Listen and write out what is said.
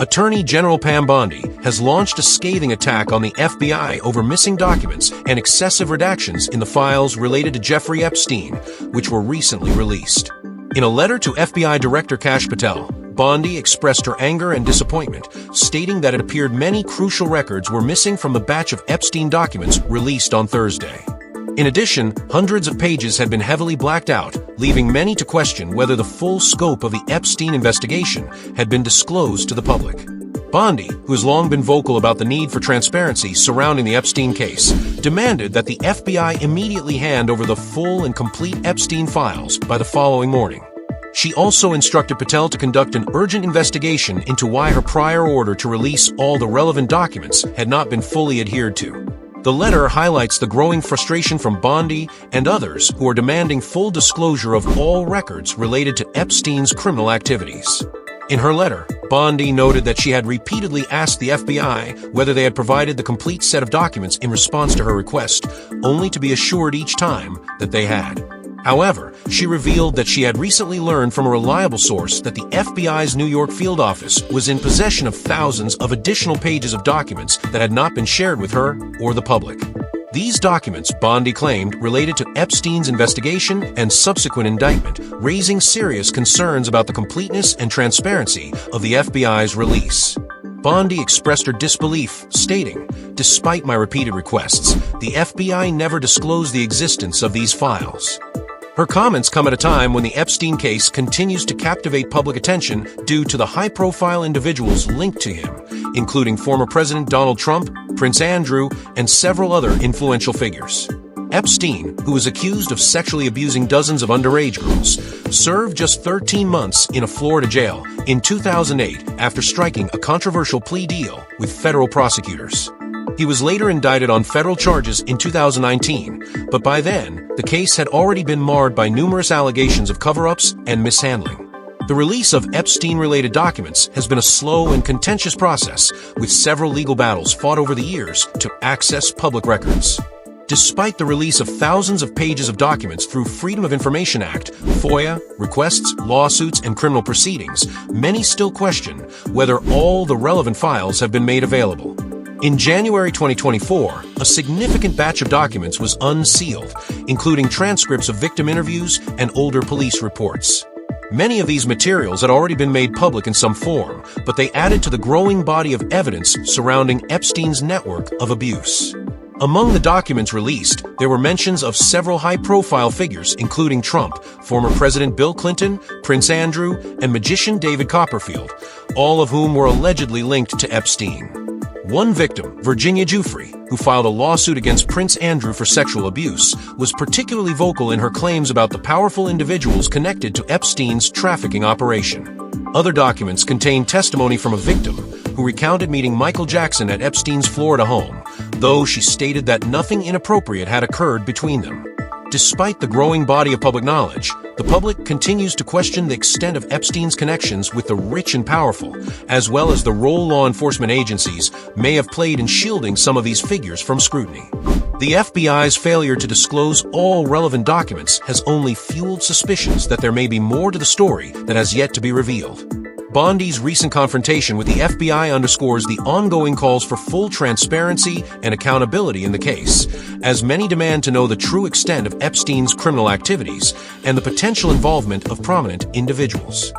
Attorney General Pam Bondi has launched a scathing attack on the FBI over missing documents and excessive redactions in the files related to Jeffrey Epstein, which were recently released. In a letter to FBI Director Kash Patel, Bondi expressed her anger and disappointment, stating that it appeared many crucial records were missing from the batch of Epstein documents released on Thursday. In addition, hundreds of pages had been heavily blacked out, leaving many to question whether the full scope of the Epstein investigation had been disclosed to the public. Bondi, who has long been vocal about the need for transparency surrounding the Epstein case, demanded that the FBI immediately hand over the full and complete Epstein files by the following morning. She also instructed Patel to conduct an urgent investigation into why her prior order to release all the relevant documents had not been fully adhered to. The letter highlights the growing frustration from Bondi and others who are demanding full disclosure of all records related to Epstein's criminal activities. In her letter, Bondi noted that she had repeatedly asked the FBI whether they had provided the complete set of documents in response to her request, only to be assured each time that they had. However, she revealed that she had recently learned from a reliable source that the FBI's New York field office was in possession of thousands of additional pages of documents that had not been shared with her or the public. These documents, Bondi claimed, related to Epstein's investigation and subsequent indictment, raising serious concerns about the completeness and transparency of the FBI's release. Bondi expressed her disbelief, stating, "Despite my repeated requests, the FBI never disclosed the existence of these files." Her comments come at a time when the Epstein case continues to captivate public attention due to the high-profile individuals linked to him, including former President Donald Trump, Prince Andrew, and several other influential figures. Epstein, who was accused of sexually abusing dozens of underage girls, served just 13 months in a Florida jail in 2008 after striking a controversial plea deal with federal prosecutors. He was later indicted on federal charges in 2019, but by then, the case had already been marred by numerous allegations of cover-ups and mishandling. The release of Epstein-related documents has been a slow and contentious process, with several legal battles fought over the years to access public records. Despite the release of thousands of pages of documents through Freedom of Information Act, FOIA, requests, lawsuits, and criminal proceedings, many still question whether all the relevant files have been made available. In January 2024, a significant batch of documents was unsealed, including transcripts of victim interviews and older police reports. Many of these materials had already been made public in some form, but they added to the growing body of evidence surrounding Epstein's network of abuse. Among the documents released, there were mentions of several high-profile figures, including Trump, former President Bill Clinton, Prince Andrew, and magician David Copperfield, all of whom were allegedly linked to Epstein. One victim, Virginia Giuffre, who filed a lawsuit against Prince Andrew for sexual abuse, was particularly vocal in her claims about the powerful individuals connected to Epstein's trafficking operation. Other documents contained testimony from a victim who recounted meeting Michael Jackson at Epstein's Florida home, though she stated that nothing inappropriate had occurred between them. Despite the growing body of public knowledge, the public continues to question the extent of Epstein's connections with the rich and powerful, as well as the role law enforcement agencies may have played in shielding some of these figures from scrutiny. The FBI's failure to disclose all relevant documents has only fueled suspicions that there may be more to the story that has yet to be revealed. Bondi's recent confrontation with the FBI underscores the ongoing calls for full transparency and accountability in the case, as many demand to know the true extent of Epstein's criminal activities and the potential involvement of prominent individuals.